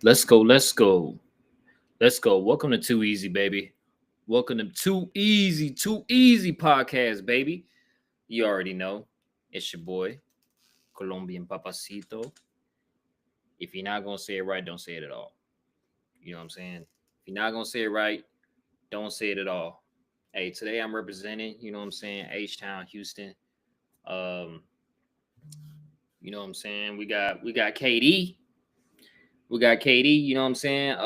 Let's go. Let's go. Let's go. Welcome to Too Easy, baby. Welcome to Too Easy podcast, baby. You already know it's your boy, Colombian Papacito. If you're not gonna say it right, don't say it at all. You know what I'm saying? If you're not gonna say it right, don't say it at all. Hey, today I'm representing, you know what I'm saying, H Town, Houston. Um, you know what I'm saying? We got KD. We got KD, you know what I'm saying?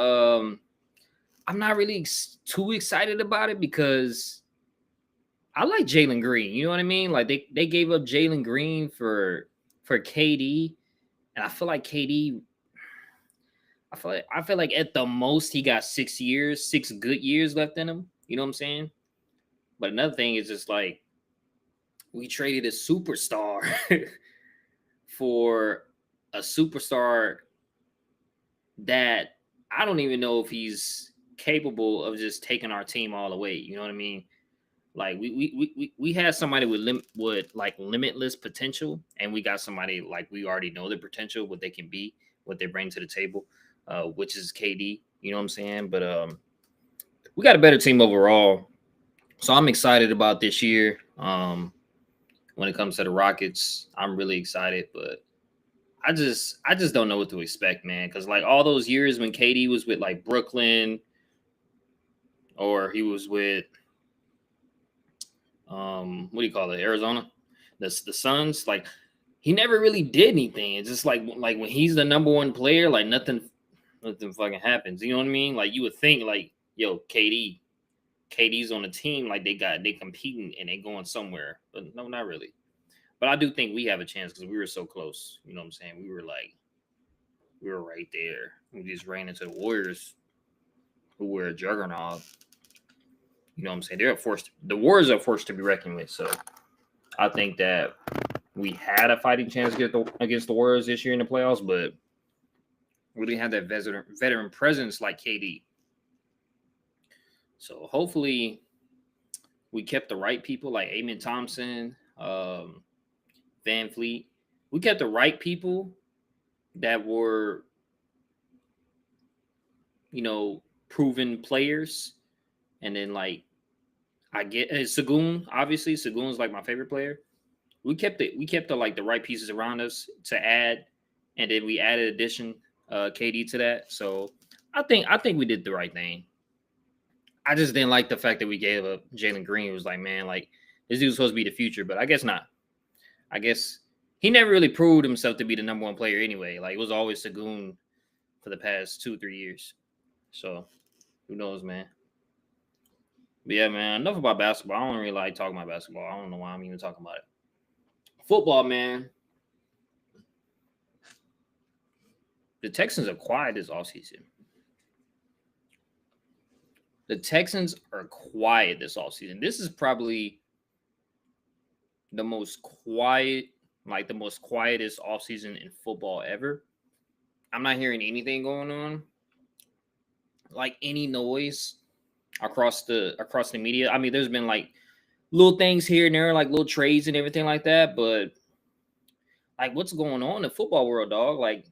I'm not really too excited about it because I like Jalen Green. You know what I mean? Like they gave up Jalen Green for KD, and I feel like KD. I feel like at the most he got 6 years, 6 good years left in him. You know what I'm saying? But another thing is just like we traded a superstar for a superstar that I don't even know if he's capable of just taking our team all the way. You know what I mean? Like we had somebody with like limitless potential, and we got somebody like we already know their potential, what they can be, what they bring to the table, which is KD. You know what I'm saying? But we got a better team overall, so I'm excited about this year. When it comes to the Rockets, I'm really excited, but I just don't know what to expect, man. Because like all those years when KD was with like Brooklyn, or he was with what do you call it, Arizona, the Suns, like he never really did anything. It's just like when he's the number one player, like nothing fucking happens. You know what I mean? Like you would think like, yo, KD's on the team, like they competing and they going somewhere, but no, not really. But I do think we have a chance because we were so close. You know what I'm saying? We were right there. We just ran into the Warriors, who were a juggernaut. You know what I'm saying? They're a force. The Warriors are forced to be reckoned with. So I think that we had a fighting chance against the Warriors this year in the playoffs, but we didn't have that veteran presence like KD. So hopefully we kept the right people like Amen Thompson, Van Fleet. We kept the right people that were, proven players. And then like I get Sagoon, obviously Sagoon's like my favorite player. We kept the like the right pieces around us to add, and then we added addition KD to that. So I think we did the right thing. I just didn't like the fact that we gave up Jalen Green. It was like, man, like this dude's supposed to be the future, but I guess not. I guess he never really proved himself to be the number one player anyway. Like it was always Sagoon for the past 2 3 years. So who knows, man? But yeah, man. Enough about basketball. I don't really like talking about basketball. I don't know why I'm even talking about it. Football, man. The Texans are quiet this offseason. The Texans are quiet this offseason. This is probably the most quiet, like the most quietest offseason in football ever. I'm not hearing anything going on, like any noise across the media. I mean, there's been like little things here and there, like little trades and everything like that, but like what's going on in the football world, dog? Like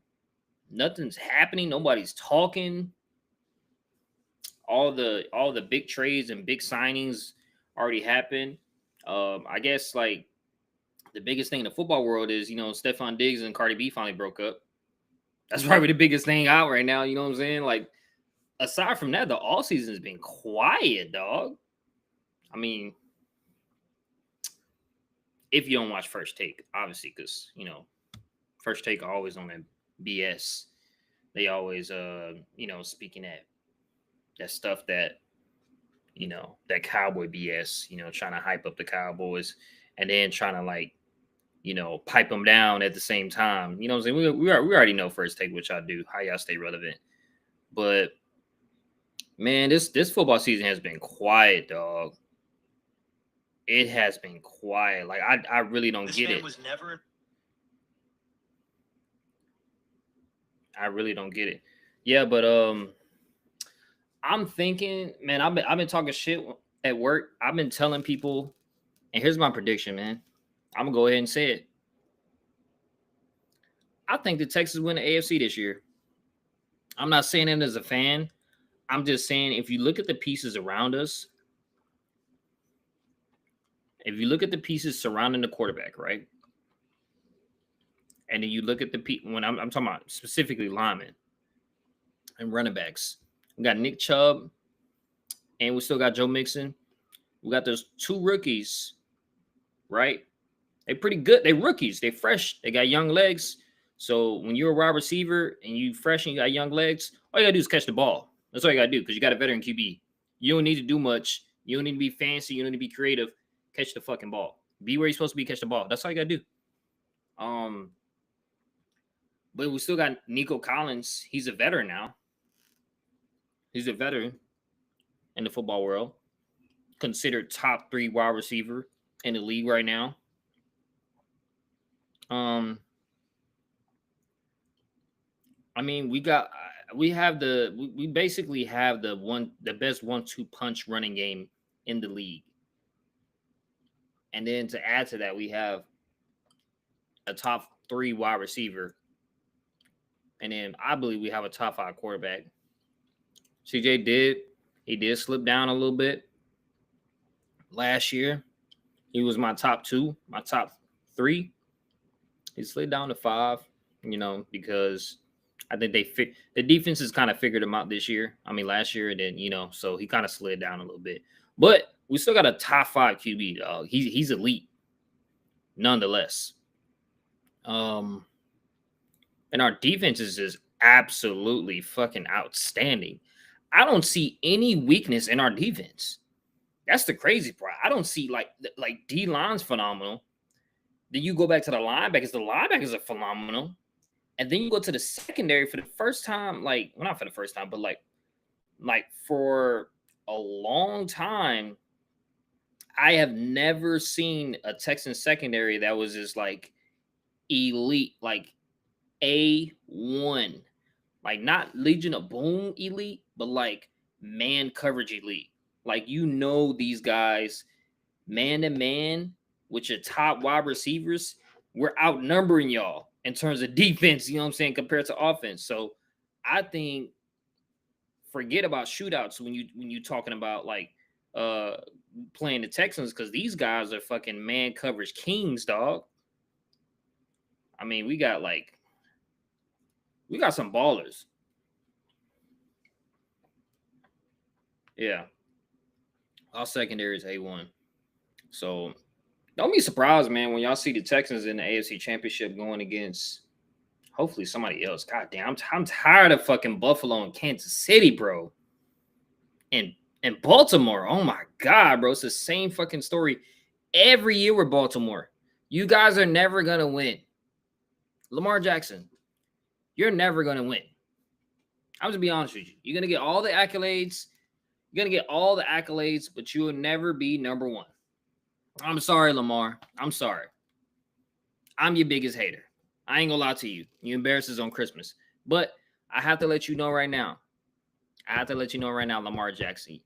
nothing's happening. Nobody's talking. All the big trades and big signings already happened. I guess like the biggest thing in the football world is Stephon Diggs and Cardi B finally broke up. That's probably the biggest thing out right now. You know what I'm saying? Like aside from that, the all season has been quiet, dog. I mean, if you don't watch First Take, obviously, because First Take are always on that BS. They always speaking that stuff that cowboy BS, trying to hype up the Cowboys and then trying to like, pipe them down at the same time. You know what I'm saying? We already know First Take what y'all do, how y'all stay relevant. But man, this football season has been quiet, dog. It has been quiet. Like I really don't get it. I really don't get it. Yeah, but I'm thinking, man, I've been talking shit at work. I've been telling people, and here's my prediction, man. I'm gonna go ahead and say it. I think the Texans win the AFC this year. I'm not saying it as a fan. I'm just saying if you look at the pieces around us, if you look at the pieces surrounding the quarterback, right? And then you look at when I'm talking about specifically linemen and running backs. We got Nick Chubb, and we still got Joe Mixon. We got those 2 rookies, right? They pretty good. They rookies. They fresh. They got young legs. So when you're a wide receiver and you fresh and you got young legs, all you gotta do is catch the ball. That's all you gotta do because you got a veteran QB. You don't need to do much. You don't need to be fancy. You don't need to be creative. Catch the fucking ball. Be where you're supposed to be. Catch the ball. That's all you gotta do. But we still got Nico Collins. He's a veteran now. He's a veteran in the football world. Considered top 3 wide receiver in the league right now. I mean, we basically have the best 1-2 punch running game in the league. And then to add to that, we have a top 3 wide receiver. And then I believe we have a top 5 quarterback. CJ did slip down a little bit last year. He was my top 2, my top 3. He slid down to 5, because I think the defense has kind of figured him out this year. I mean, last year, and then, so he kind of slid down a little bit. But we still got a top 5 QB, dog. He's elite, nonetheless. And our defense is just absolutely fucking outstanding. I don't see any weakness in our defense. That's the crazy part. I don't see like D-line's phenomenal. Then you go back to the linebackers. The linebackers are phenomenal. And then you go to the secondary for the first time, not for the first time, but like for a long time, I have never seen a Texan secondary that was just like elite, like A1, like not Legion of Boom elite, but like man coverage elite. Like, these guys, man to man, with your top wide receivers, we're outnumbering y'all in terms of defense, you know what I'm saying, compared to offense. So I think forget about shootouts when you talking about playing the Texans, because these guys are fucking man coverage kings, dog. I mean, we got some ballers. Yeah. Our secondary is A1. So don't be surprised, man, when y'all see the Texans in the AFC Championship going against hopefully somebody else. God damn, I'm tired of fucking Buffalo and Kansas City, bro. And Baltimore. Oh my God, bro. It's the same fucking story every year with Baltimore. You guys are never gonna win. Lamar Jackson, you're never gonna win. I'm gonna be honest with you. You're gonna get all the accolades. But you will never be number 1. I'm sorry, Lamar. I'm sorry. I'm your biggest hater. I ain't gonna lie to you. You embarrass us on Christmas. But I have to let you know right now. Lamar Jackson.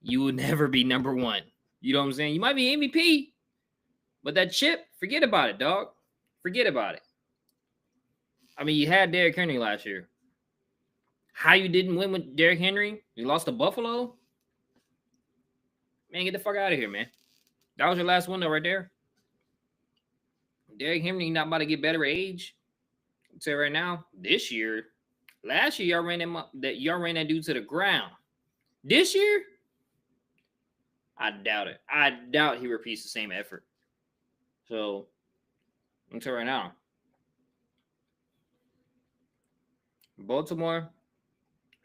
You will never be number 1. You know what I'm saying? You might be MVP. But that chip, forget about it, dog. Forget about it. I mean, you had Derrick Henry last year. How you didn't win with Derrick Henry? You lost to Buffalo? Man, get the fuck out of here, man. That was your last one, though, right there. Derrick Henry not about to get better at age. I'll tell you right now, last year, y'all ran that dude to the ground. This year, I doubt it. I doubt he repeats the same effort. So, I'll tell you right now, Baltimore,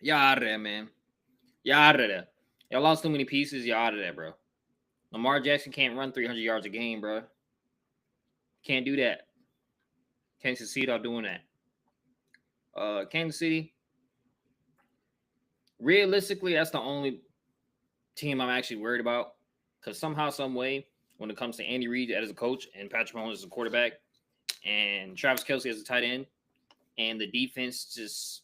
y'all out of there, man. Y'all out of there. Y'all lost too many pieces. Y'all out of there, bro. Lamar Jackson can't run 300 yards a game, bro. Can't do that. Can't succeed on doing that. Kansas City, realistically, that's the only team I'm actually worried about. Because somehow, some way, when it comes to Andy Reid as a coach and Patrick Mahomes as a quarterback and Travis Kelce as a tight end and the defense just,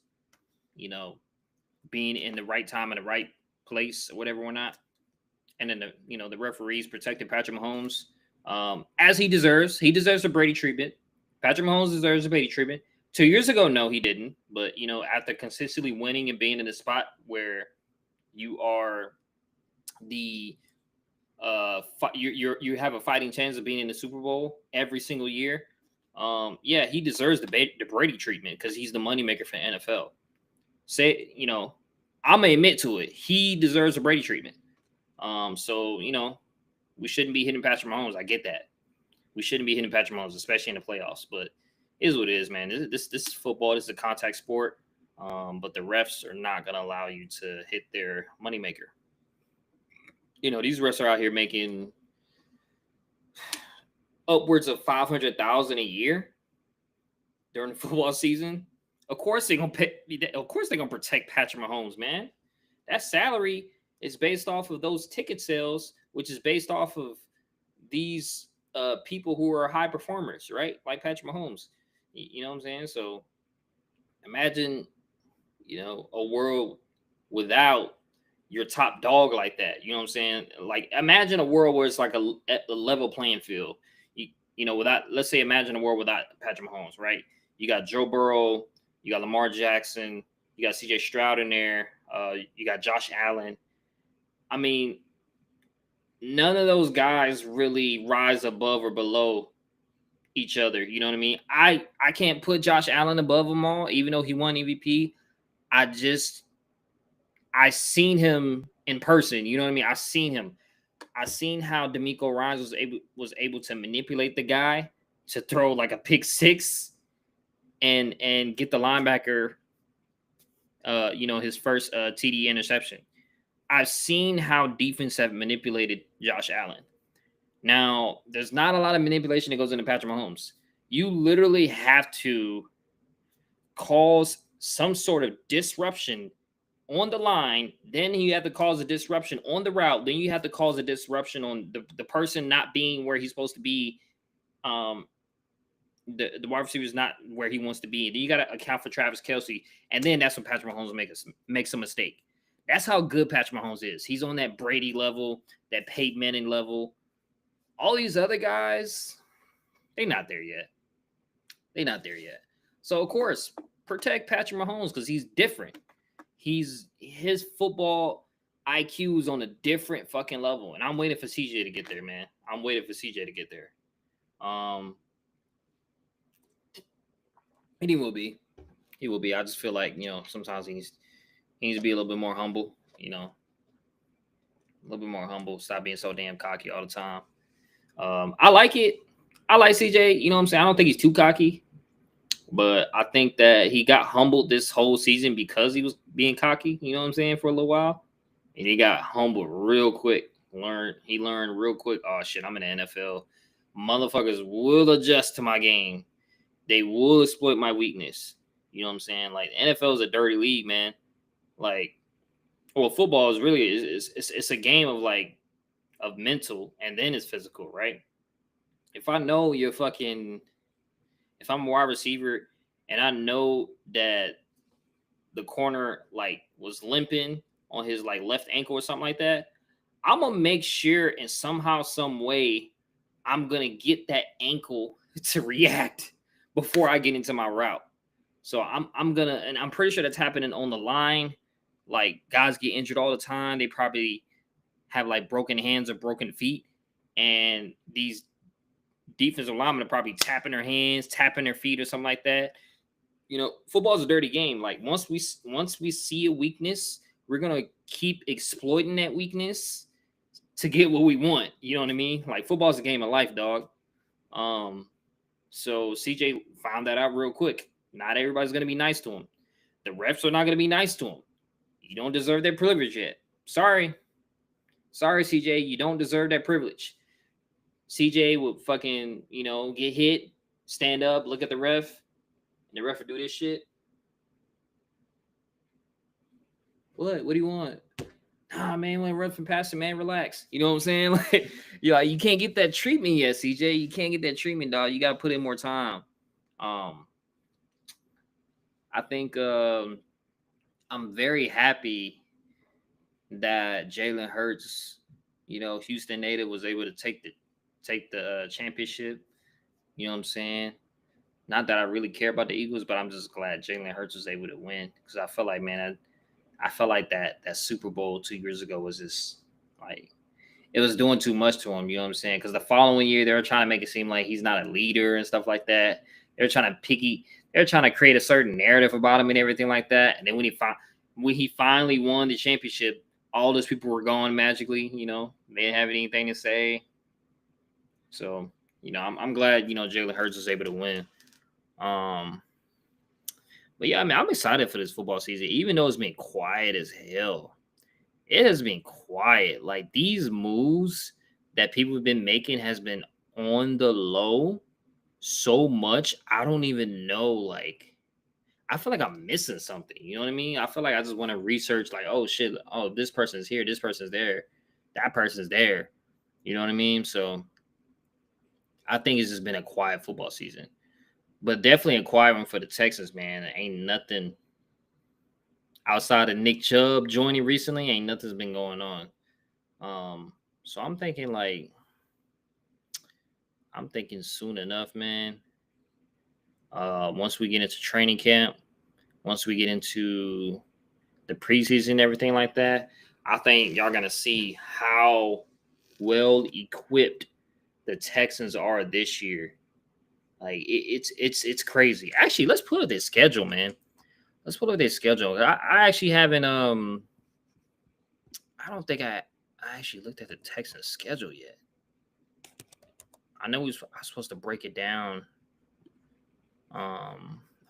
being in the right time in the right place or whatever or not, and then the referees protected Patrick Mahomes as he deserves. He deserves a Brady treatment. Patrick Mahomes deserves a Brady treatment. 2 years ago, no, he didn't. But after consistently winning and being in a spot where you are the you have a fighting chance of being in the Super Bowl every single year. Yeah, he deserves the Brady treatment because he's the moneymaker for the NFL. I'm gonna admit to it. He deserves a Brady treatment. So we shouldn't be hitting Patrick Mahomes. I get that. We shouldn't be hitting Patrick Mahomes, especially in the playoffs. But it is what it is, man. This is football. This is a contact sport. But the refs are not gonna allow you to hit their moneymaker. These refs are out here making upwards of $500,000 a year during the football season. Of course they're gonna pay. Of course they're gonna protect Patrick Mahomes, man. That salary is based off of those ticket sales, which is based off of these people who are high performers, right? Like Patrick Mahomes. You know what I'm saying? So imagine, a world without your top dog like that. You know what I'm saying? Like imagine a world where it's like a level playing field. Without, let's say, imagine a world without Patrick Mahomes, right? You got Joe Burrow, you got Lamar Jackson, you got CJ Stroud in there, you got Josh Allen. I mean, none of those guys really rise above or below each other. You know what I mean? I can't put Josh Allen above them all, even though he won MVP. I seen him in person. You know what I mean? I seen him. I seen how DeMeco Ryans was able to manipulate the guy to throw like a pick six and get the linebacker his first TD interception. I've seen how defense have manipulated Josh Allen. Now, there's not a lot of manipulation that goes into Patrick Mahomes. You literally have to cause some sort of disruption on the line, then you have to cause a disruption on the route, then you have to cause a disruption on the person not being where he's supposed to be. The wide receiver is not where he wants to be. Then you got to account for Travis Kelce, and then that's when Patrick Mahomes makes a mistake. That's how good Patrick Mahomes is. He's on that Brady level, that Peyton Manning level. All these other guys, they're not there yet. They're not there yet. So of course, protect Patrick Mahomes because he's different. His football IQ is on a different fucking level, and I'm waiting for CJ to get there, man. I'm waiting for CJ to get there. And he will be. He will be. I just feel like sometimes he needs to be a little bit more humble. A little bit more humble. Stop being so damn cocky all the time. I like it. I like CJ. You know what I'm saying? I don't think he's too cocky. But I think that he got humbled this whole season because he was being cocky, you know what I'm saying, for a little while. And he got humbled real quick. He learned real quick, oh shit, I'm in the NFL. Motherfuckers will adjust to my game. They will exploit my weakness. You know what I'm saying? Like NFL is a dirty league, man. Like, well, football is really it's a game of mental and then it's physical, right? If I'm a wide receiver and I know that the corner was limping on his left ankle or something like that, I'm gonna make sure in somehow, some way, I'm gonna get that ankle to react before I get into my route. So I'm gonna, and I'm pretty sure that's happening on the line. Like guys get injured all the time. They probably have broken hands or broken feet, and these defensive linemen are probably tapping their hands, tapping their feet, or something like that. Football is a dirty game. Like once we see a weakness, we're gonna keep exploiting that weakness to get what we want. You know what I mean? Like football is a game of life, dog. So CJ found that out real quick. Not everybody's gonna be nice to him. The refs are not gonna be nice to him. You don't deserve that privilege yet. Sorry, CJ, you don't deserve that privilege. CJ would fucking, get hit, stand up, look at the ref, and the ref would do this shit. What do you want? Nah, man, when ref and passer, man, relax. You know what I'm saying? Like, you can't get that treatment yet, CJ. You can't get that treatment, dog. You got to put in more time. I think I'm very happy that Jalen Hurts, Houston native, was able to take the championship. You know what I'm saying? Not that I really care about the Eagles, but I'm just glad Jalen Hurts was able to win because I felt like, man, I felt like that Super Bowl 2 years ago was just like it was doing too much to him. You know what I'm saying? Because the following year they were trying to make it seem like he's not a leader and stuff like that. They're trying to They're trying to create a certain narrative about him and everything like that. And then when he finally won the championship, all those people were gone magically. You know, they didn't have anything to say. So I'm glad Jalen Hurts was able to win. But yeah, I mean, I'm excited for this football season, even though it's been quiet as hell. It has been quiet. Like these moves that people have been making has been on the low so much. I don't even know. Like, I feel like I'm missing something. You know what I mean? I feel like I just want to research, like, oh shit, oh, this person's here, this person's there, that person's there. You know what I mean? So I think it's just been a quiet football season. But definitely a quiet one for the Texans, man. Ain't nothing outside of Nick Chubb joining recently. Ain't nothing's been going on. So I'm thinking soon enough, man. Once we get into training camp, once we get into the preseason and everything like that, I think y'all gonna see how well equipped the Texans are this year. Like it's crazy. Actually, let's pull up their schedule, man. Let's pull up their schedule. I actually haven't I don't think I actually looked at the Texans schedule yet. I know I was supposed to break it down.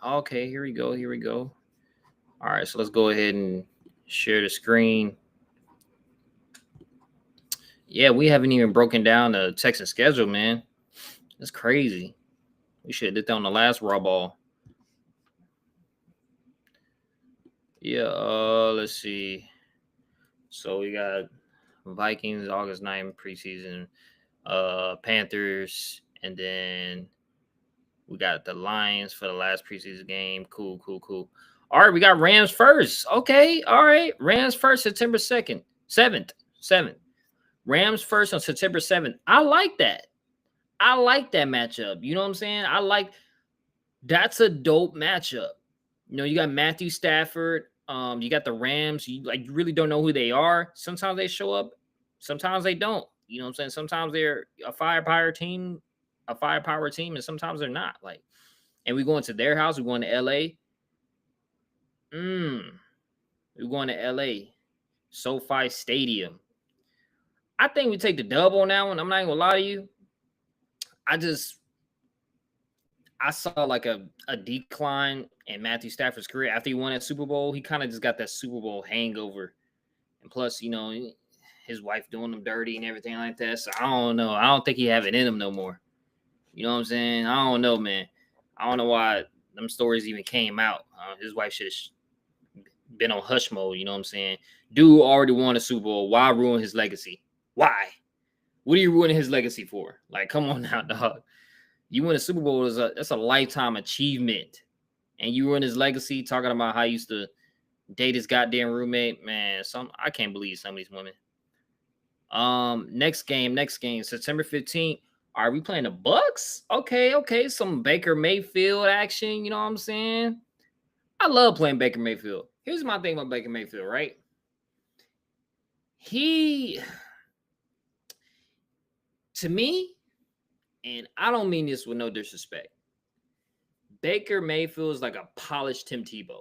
Okay, here we go. All right, so let's go ahead and share the screen. Yeah, we haven't even broken down the Texans schedule, man. That's crazy. We should have did that on the last Raw Ball. Yeah, let's see. So we got Vikings August 9th preseason, Panthers, and then we got the Lions for the last preseason game. Cool. All right, we got Rams first. Okay, all right. Rams first, September 2nd, 7th. Rams first on September 7th. I like that. I like that matchup. You know what I'm saying? That's a dope matchup. You got Matthew Stafford. You got the Rams. You really don't know who they are. Sometimes they show up, sometimes they don't. You know what I'm saying? Sometimes they're a firepower team, and sometimes they're not. Like, and we going to their house. We're going to LA. We're going to LA. SoFi Stadium. I think we take the dub on that one. I'm not even gonna lie to you. I saw like a decline in Matthew Stafford's career after he won that Super Bowl. He kind of just got that Super Bowl hangover. And plus, his wife doing him dirty and everything like that. So I don't know. I don't think he have it in him no more. You know what I'm saying? I don't know, man. I don't know why them stories even came out. His wife should have been on hush mode. You know what I'm saying? Dude already won a Super Bowl. Why ruin his legacy? Why? What are you ruining his legacy for? Like, come on now, dog. You win a Super Bowl, that's a lifetime achievement. And you ruin his legacy talking about how he used to date his goddamn roommate. Man, I can't believe some of these women. Next game, September 15th. Are we playing the Bucks? Okay. Some Baker Mayfield action. You know what I'm saying? I love playing Baker Mayfield. Here's my thing about Baker Mayfield, right? To me, and I don't mean this with no disrespect, Baker Mayfield is like a polished Tim Tebow.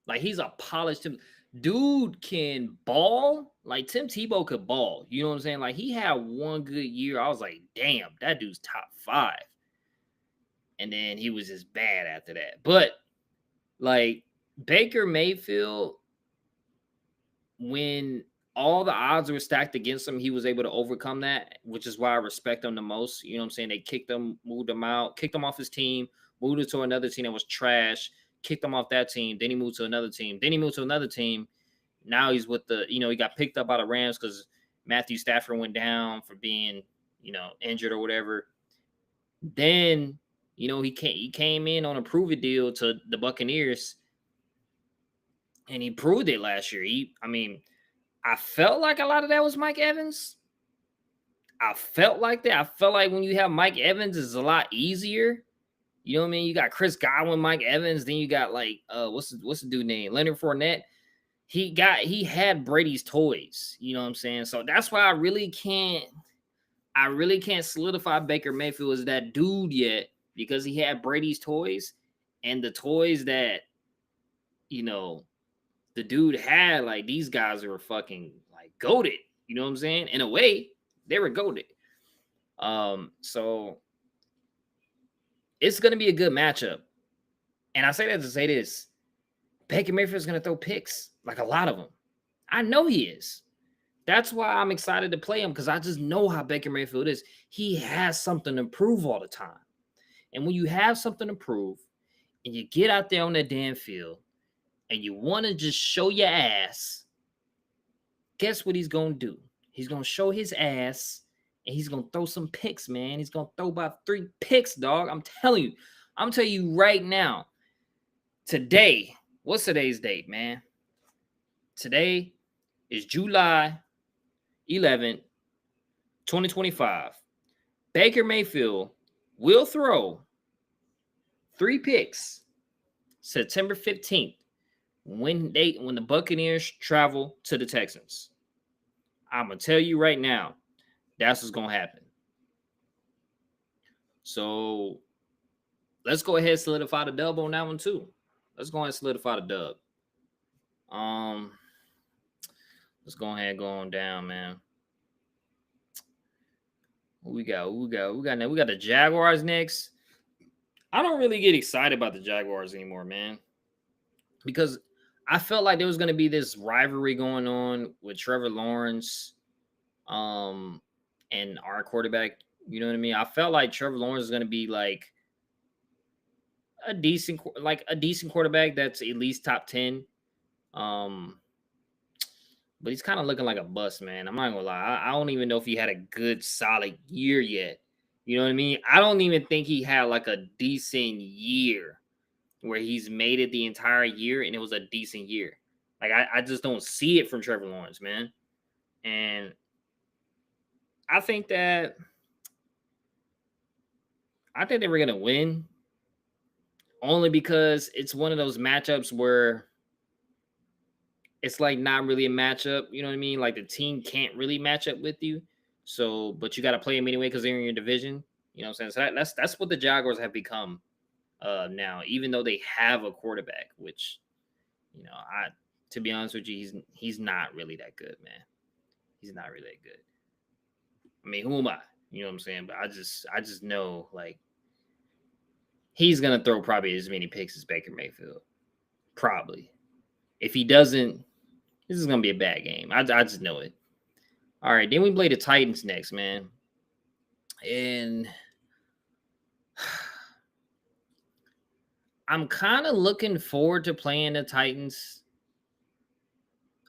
Like, he's a polished Tim. Dude can ball. Like, Tim Tebow could ball. You know what I'm saying? Like, he had one good year. I was like, damn, that dude's top 5. And then he was just bad after that. But, like, Baker Mayfield, when all the odds were stacked against him, he was able to overcome that, which is why I respect him the most. You know what I'm saying? They kicked him, moved him out, kicked him off his team, moved him to another team that was trash, kicked him off that team. Then he moved to another team. Then he moved to another team. Now he's with he got picked up by the Rams because Matthew Stafford went down for being, injured or whatever. Then, he came in on a prove-it deal to the Buccaneers, and he proved it last year. I felt like a lot of that was Mike Evans. I felt like that. I felt like when you have Mike Evans, it's a lot easier You know what I mean? You got Chris Godwin, Mike Evans. Then you got like what's the dude name? Leonard Fournette. He had Brady's toys. You know what I'm saying? So that's why I really can't solidify Baker Mayfield as that dude yet, because he had Brady's toys, and the toys that you know the dude had, like, these guys were fucking like goated. You know what I'm saying? In a way, they were goated. So it's gonna be a good matchup. And I say that to say this: Baker Mayfield's gonna throw picks, like a lot of them. I know he is. That's why I'm excited to play him, because I just know how Baker Mayfield is. He has something to prove all the time. And when you have something to prove and you get out there on that damn field and you want to just show your ass, guess what he's going to do? He's going to show his ass and he's going to throw some picks, man. He's going to throw about 3 picks, dog. I'm telling you right now. Today, what's today's date, man? Today is July 11th, 2025. Baker Mayfield will throw 3 picks September 15th when the Buccaneers travel to the Texans. I'm going to tell you right now, that's what's going to happen. So let's go ahead and solidify the dub on that one too. Let's go ahead and solidify the dub. Let's go ahead and go on down, man. We got the Jaguars next. I don't really get excited about the Jaguars anymore, man, because I felt like there was going to be this rivalry going on with Trevor Lawrence and our quarterback. You know what I mean? I felt like Trevor Lawrence is going to be like a decent quarterback that's at least top 10. But he's kind of looking like a bust, man. I'm not gonna lie. I don't even know if he had a good, solid year yet. You know what I mean? I don't even think he had like a decent year where he's made it the entire year and it was a decent year. Like, I just don't see it from Trevor Lawrence, man. And I think they were gonna win only because it's one of those matchups where it's like not really a matchup. You know what I mean? Like, the team can't really match up with you. So, but you got to play them anyway because they're in your division. You know what I'm saying? So that's what the Jaguars have become now, even though they have a quarterback, which, to be honest with you, he's not really that good, man. He's not really that good. I mean, who am I? You know what I'm saying? But I just know, like, he's gonna throw probably as many picks as Baker Mayfield. Probably. If he doesn't, this is gonna be a bad game. I just know it. All right, then we play the Titans next, man. And I'm kind of looking forward to playing the Titans.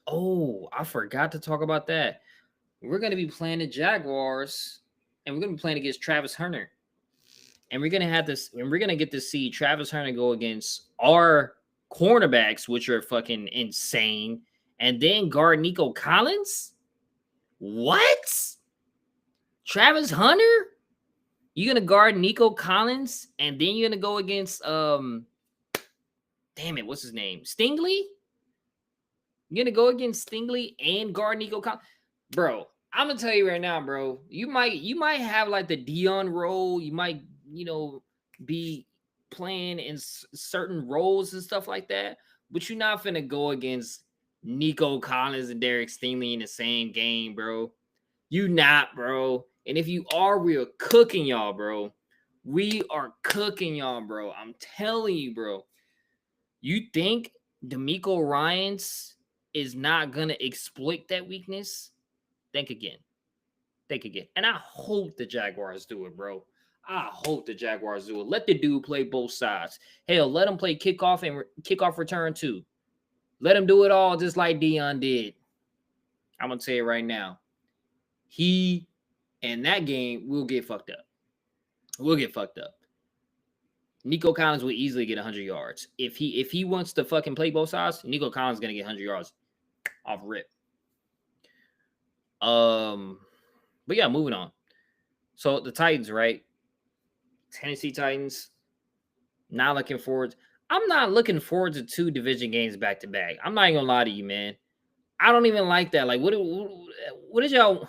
Oh, I forgot to talk about that. We're going to be playing the Jaguars, and we're going to be playing against Travis Hunter. And we're going to get to see Travis Hunter go against our cornerbacks, which are fucking insane, and then guard Nico Collins? What? Travis Hunter? You're going to guard Nico Collins, and then you're going to go against, damn it, what's his name? Stingley? You're going to go against Stingley and guard Nico Collins? Bro, I'm going to tell you right now, bro, you might have like the Dion role. You might, be playing in certain roles and stuff like that, but you're not finna go against Nico Collins and Derek Stingley in the same game, bro. You not, bro. And if you are, we are cooking y'all, bro. We are cooking y'all, bro. I'm telling you, bro. You think DeMeco Ryans is not gonna exploit that weakness? Think again. And I hope the Jaguars do it, bro. I hope the Jaguars do it. Let the dude play both sides. Hell, let him play kickoff and kickoff return too. Let him do it all just like Dion did. I'm going to tell you right now. He, in that game, will get fucked up. Nico Collins will easily get 100 yards. If he wants to fucking play both sides, Nico Collins is going to get 100 yards off rip. But yeah, moving on. So the Titans, right? Tennessee Titans. Not looking forward. I'm not looking forward to 2 division games back to back. I'm not even gonna lie to you, man. I don't even like that. Like, what did y'all?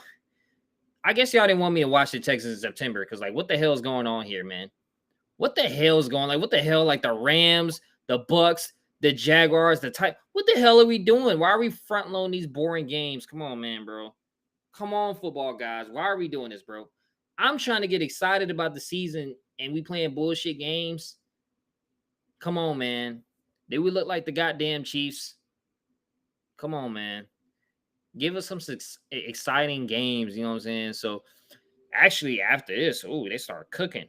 I guess y'all didn't want me to watch the Texans in September because, like, what the hell is going on here, man? What the hell is going? Like, what the hell? Like the Rams, the Bucks, the Jaguars, the type. What the hell are we doing? Why are we front loading these boring games? Come on, man, bro. Come on, football guys. Why are we doing this, bro? I'm trying to get excited about the season, and we playing bullshit games. Come on, man. They would look like the goddamn Chiefs. Come on, man. Give us some exciting games. You know what I'm saying? So, actually, after this, they start cooking.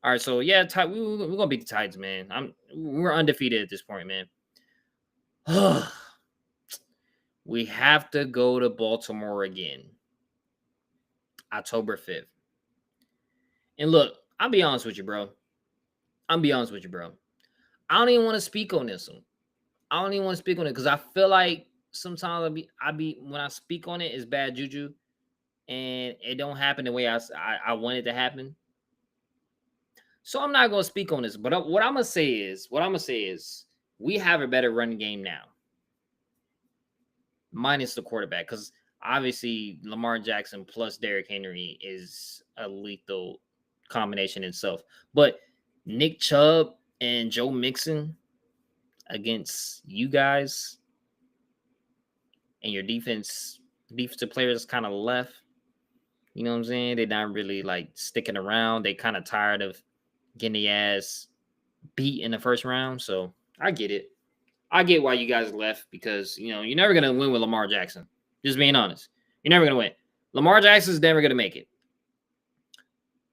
All right, so yeah, we're gonna beat the Titans, man. We're undefeated at this point, man. We have to go to Baltimore again, October 5th. And look, I'll be honest with you, bro. I don't even want to speak on this one. I don't even want to speak on it because I feel like sometimes when I speak on it, it's bad juju, and it don't happen the way I want it to happen. So I'm not gonna speak on this. But what I'm gonna say is, we have a better run game now, minus the quarterback, because obviously Lamar Jackson plus Derrick Henry is a lethal combination itself. But Nick Chubb and Joe Mixon against you guys and your defensive players kind of left. You know what I'm saying? They're not really like sticking around. They kind of tired of getting the ass beat in the first round. So I get it. I get why you guys left because, you're never going to win with Lamar Jackson. Just being honest. You're never going to win. Lamar Jackson's never going to make it.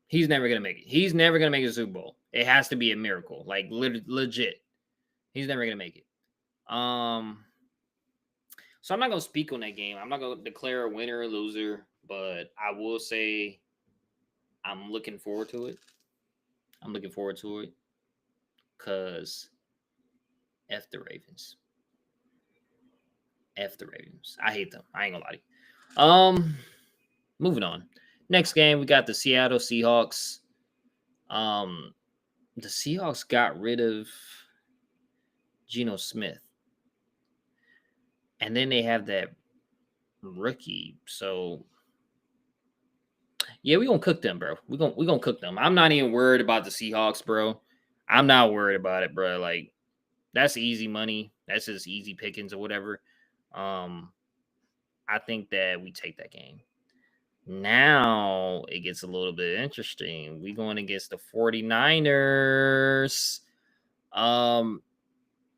He's never going to make it. He's never going to make a Super Bowl. It has to be a miracle. Like, legit. He's never going to make it. So I'm not going to speak on that game. I'm not going to declare a winner or loser, but I will say I'm looking forward to it. Because F the Ravens. I hate them. I ain't gonna lie to you. Moving on. Next game, we got the Seattle Seahawks. The Seahawks got rid of Geno Smith. And then they have that rookie. So yeah, we're gonna cook them, bro. We're gonna cook them. I'm not even worried about the Seahawks, bro. I'm not worried about it, bro. Like, that's easy money. That's just easy pickings or whatever. I think that we take that game. Now it gets a little bit interesting. We going against the 49ers. And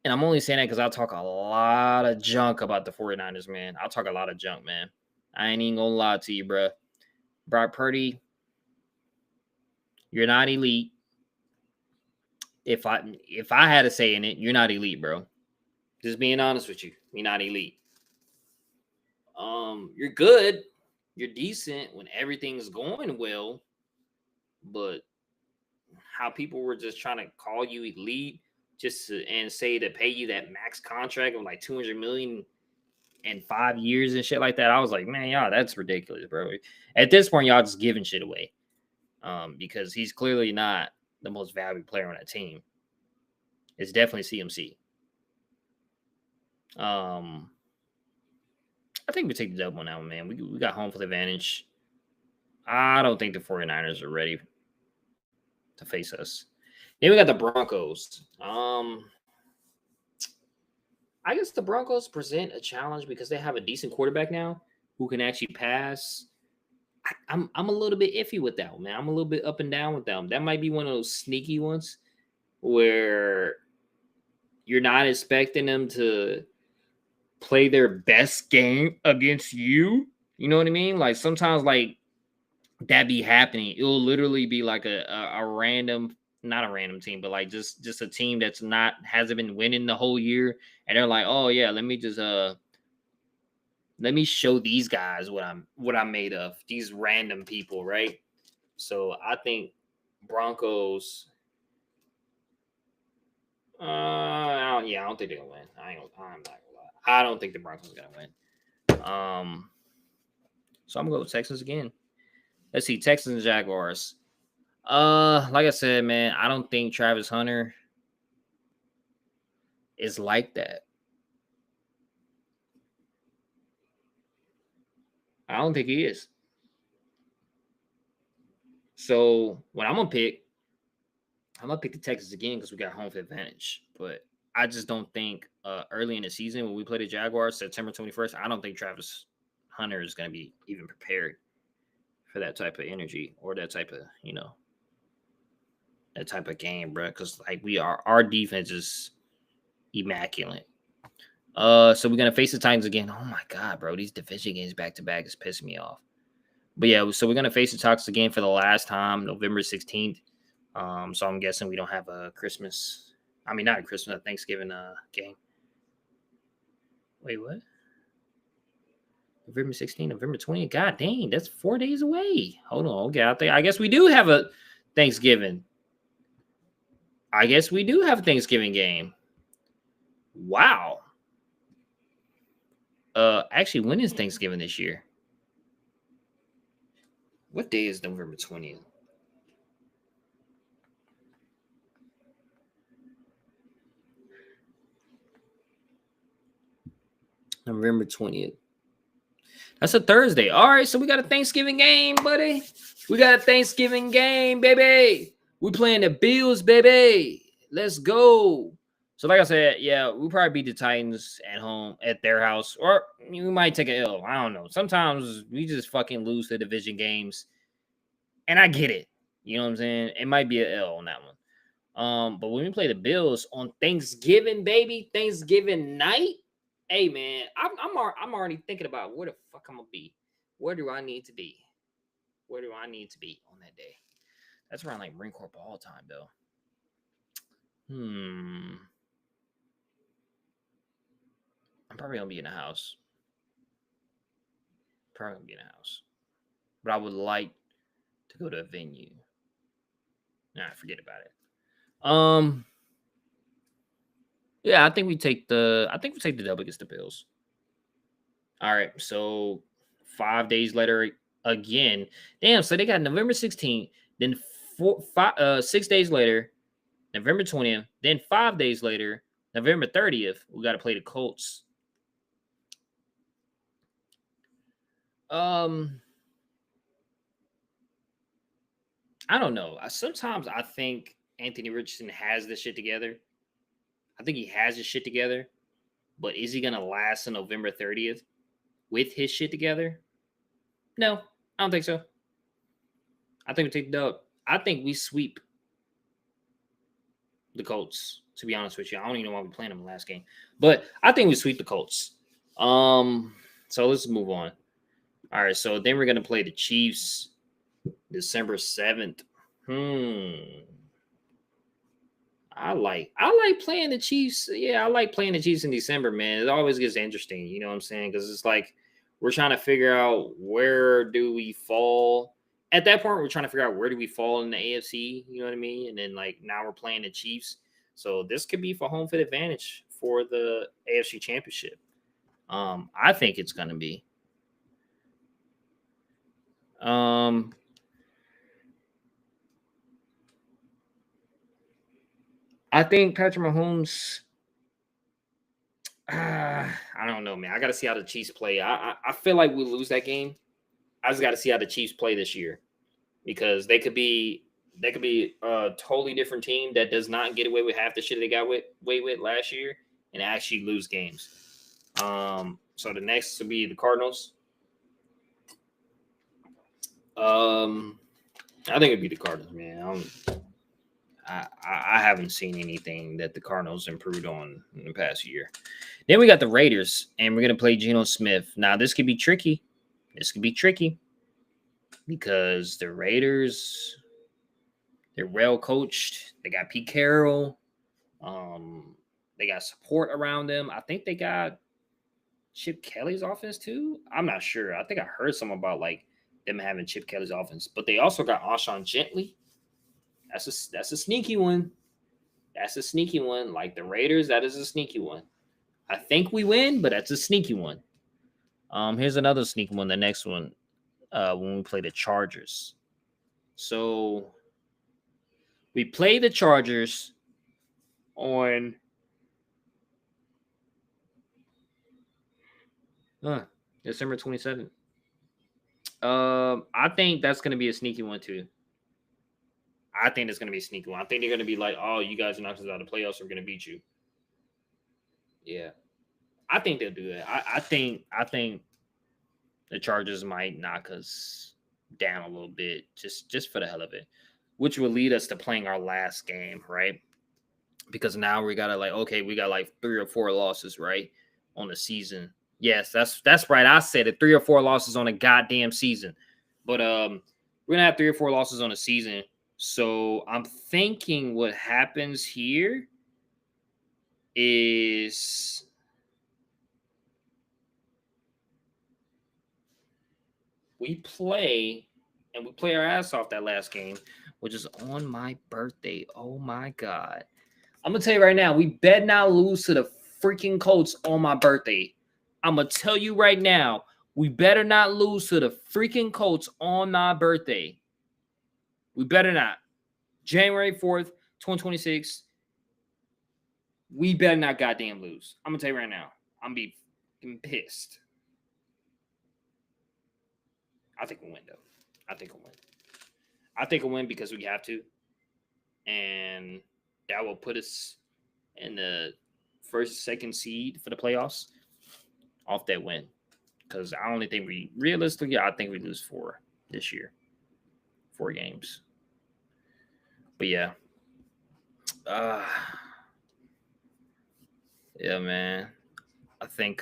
I'm only saying that because I'll talk a lot of junk about the 49ers, man. I'll talk a lot of junk, man. I ain't even gonna lie to you, bro. Brock Purdy, you're not elite. If I had a say in it, you're not elite, bro. Just being honest with you, you're not elite. You're good, you're decent when everything's going well, but how people were just trying to call you elite and say to pay you that max contract of like $200 million in 5 years and shit like that, I was like, man, y'all, that's ridiculous, bro. At this point, y'all just giving shit away, because he's clearly not the most valuable player on that team. It's definitely CMC. I think we take the double on that one, man. We got home field advantage. I don't think the 49ers are ready to face us. Then we got the Broncos. I guess the Broncos present a challenge because they have a decent quarterback now who can actually pass. I'm a little bit iffy with that one, man. I'm a little bit up and down with them. That might be one of those sneaky ones where you're not expecting them to play their best game against you. You know what I mean? Like, sometimes, like, that be happening. It'll literally be like a random, not a random team, but like just a team that's hasn't been winning the whole year, and they're like, oh yeah, let me show these guys what I'm made of. These random people, right? So I think Broncos. I don't think they're gonna win. I'm not gonna lie. I don't think the Broncos are gonna win. So I'm gonna go with Texans again. Let's see, Texans and Jaguars. Like I said, man, I don't think Travis Hunter is like that. I don't think he is. So what I'm gonna pick the Texans again because we got home field advantage. But I just don't think early in the season when we play the Jaguars, September 21st, I don't think Travis Hunter is gonna be even prepared for that type of energy or that type of, that type of game, bro. Because like our defense is immaculate. So we're gonna face the Titans again. Oh my god, bro, these division games back to back is pissing me off. But yeah, so we're gonna face the Titans again for the last time, November 16th. So I'm guessing we don't have a Christmas. I mean, not a Christmas, a Thanksgiving game. Wait, what? November 16th, November 20th. God dang, that's 4 days away. Hold on, okay. I guess we do have a Thanksgiving. I guess we do have a Thanksgiving game. Wow. Actually, when is Thanksgiving this year? What day is November 20th? November 20th. That's a Thursday. All right, so we got a Thanksgiving game, buddy. We got a Thanksgiving game, baby. We playing the Bills, baby. Let's go. So, like I said, yeah, we'll probably beat the Titans at home at their house, or we might take an L. I don't know. Sometimes we just fucking lose the division games, and I get it. You know what I'm saying? It might be an L on that one. But when we play the Bills on Thanksgiving, baby, Thanksgiving night, hey man, I'm already thinking about where the fuck I'm gonna be. Where do I need to be? Where do I need to be on that day? That's around like Marine Corps ball time though. I'm probably gonna be in the house. Probably gonna be in the house. But I would like to go to a venue. Nah, forget about it. Yeah, I think we take the W against the Bills. All right, so 5 days later again. Damn, so they got November 16th, then 6 days later, November 20th, then 5 days later, November 30th, we got to play the Colts. I don't know. Sometimes I think Anthony Richardson has this shit together. I think he has his shit together, but is he gonna last on November 30th with his shit together? No, I don't think so. I think we take the dub. I think we sweep the Colts. To be honest with you, I don't even know why we playing them last game, but I think we sweep the Colts. So let's move on. All right, so then we're gonna play the Chiefs, December 7th. I like playing the Chiefs. Yeah, I like playing the Chiefs in December, man. It always gets interesting. You know what I'm saying? Because it's like we're trying to figure out where do we fall. At that point, we're trying to figure out where do we fall in the AFC. You know what I mean? And then like now we're playing the Chiefs, so this could be for home field advantage for the AFC Championship. I think it's gonna be. I think Patrick Mahomes. I don't know, man. I got to see how the Chiefs play. I feel like we lose that game. I just got to see how the Chiefs play this year because they could be a totally different team that does not get away with half the shit they got away with last year and actually lose games. So the next will be the Cardinals. I think it'd be the Cardinals, man. I haven't seen anything that the Cardinals improved on in the past year. Then we got the Raiders, and we're going to play Geno Smith. Now, this could be tricky. Because the Raiders, they're well coached. They got Pete Carroll. They got support around them. I think they got Chip Kelly's offense too. I'm not sure. I think I heard something about like them having Chip Kelly's offense, but they also got Alshon Gentry. That's a sneaky one. That's a sneaky one. Like the Raiders, that is a sneaky one. I think we win, but that's a sneaky one. Here's another sneaky one. The next one, when we play the Chargers. So we play the Chargers on December 27th. I think that's gonna be a sneaky one too. I think it's gonna be a sneaky one. I think they're gonna be like, "Oh, you guys knocked us out of the playoffs. We're gonna beat you." Yeah, I think they'll do that. I think the Chargers might knock us down a little bit, just for the hell of it, which will lead us to playing our last game, right? Because now we gotta like, okay, we got like 3 or 4 losses, right, on the season. Yes, that's right. I said it, 3 or 4 losses on a goddamn season. But we're gonna have 3 or 4 losses on a season. So I'm thinking what happens here is we play and we play our ass off that last game, which is on my birthday. Oh my God. I'm gonna tell you right now, we bet not lose to the freaking Colts on my birthday. I'm gonna tell you right now, we better not lose to the freaking Colts on my birthday. We better not. January 4th, 2026. We better not goddamn lose. I'm gonna tell you right now. I'm gonna be pissed. I think we'll win though. I think we'll win. I think we'll win because we have to. And that will put us in the first, second seed for the playoffs off that win. Because I only think we realistically, I think we lose 4 this year, 4 games. But yeah, yeah, man. I think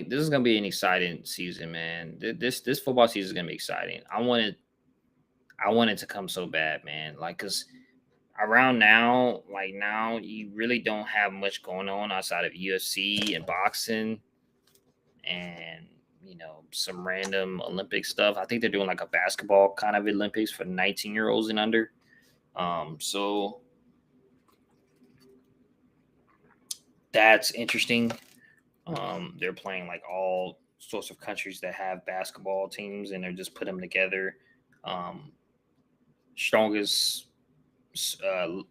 this is gonna be an exciting season, man. This football season is gonna be exciting. I want it to come so bad, man. Like, cause around now, like now, you really don't have much going on outside of UFC and boxing, and some random Olympic stuff. I think they're doing like a basketball kind of Olympics for 19-year-olds and under. So that's interesting. They're playing like all sorts of countries that have basketball teams, and they're just put them together. Strongest, the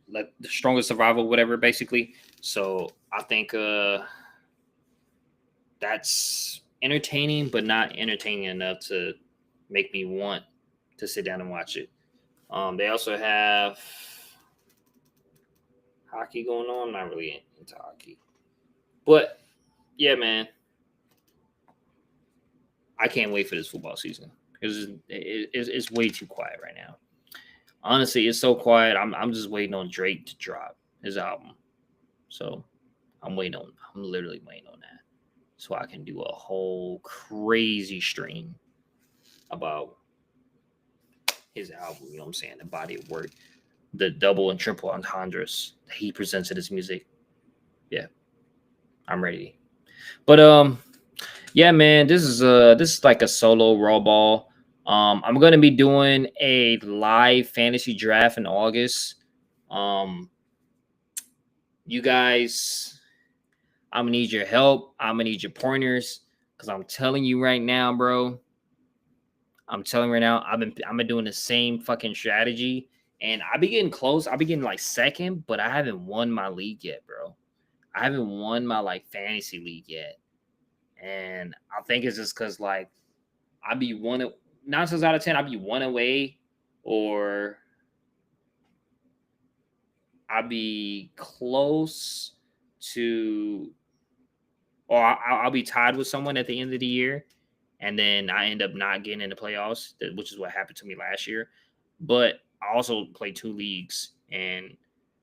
strongest survival, whatever, basically. So I think that's entertaining, but not entertaining enough to make me want to sit down and watch it. They also have hockey going on. I'm not really into hockey, but yeah, man, I can't wait for this football season because it's way too quiet right now. Honestly, it's so quiet. I'm just waiting on Drake to drop his album, so I'm literally waiting on that, so I can do a whole crazy stream about his album. You know what I'm saying? The body of work, the double and triple entendres that he presents in his music. Yeah, I'm ready. But yeah, man, this is like a solo raw ball. I'm gonna be doing a live fantasy draft in August. You guys, I'm gonna need your help. I'm gonna need your pointers because I'm telling you right now, bro. I'm telling you right now, I've been doing the same fucking strategy, and I be getting close. I be getting like second, but I haven't won my league yet, bro. I haven't won my like fantasy league yet, and I think it's just because like I be 9 times out of 10, I be one away, or I be close to, or I'll be tied with someone at the end of the year, and then I end up not getting in the playoffs, which is what happened to me last year. But I also played 2 leagues, and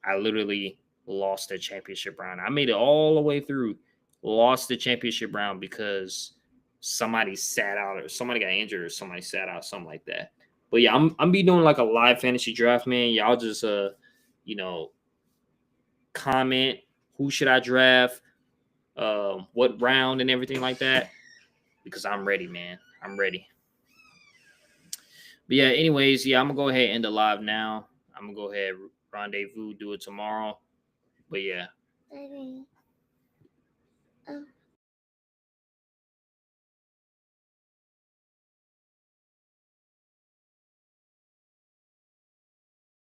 I literally lost the championship round. I made it all the way through, lost the championship round because somebody sat out, or somebody got injured, or somebody sat out, something like that. But yeah, I'm be doing like a live fantasy draft, man. Y'all just you know, comment who should I draft, what round and everything like that, because I'm ready, man. I'm ready. But yeah, anyways, yeah, I'm gonna go ahead and end the live now. I'm gonna go ahead rendezvous, do it tomorrow. But yeah.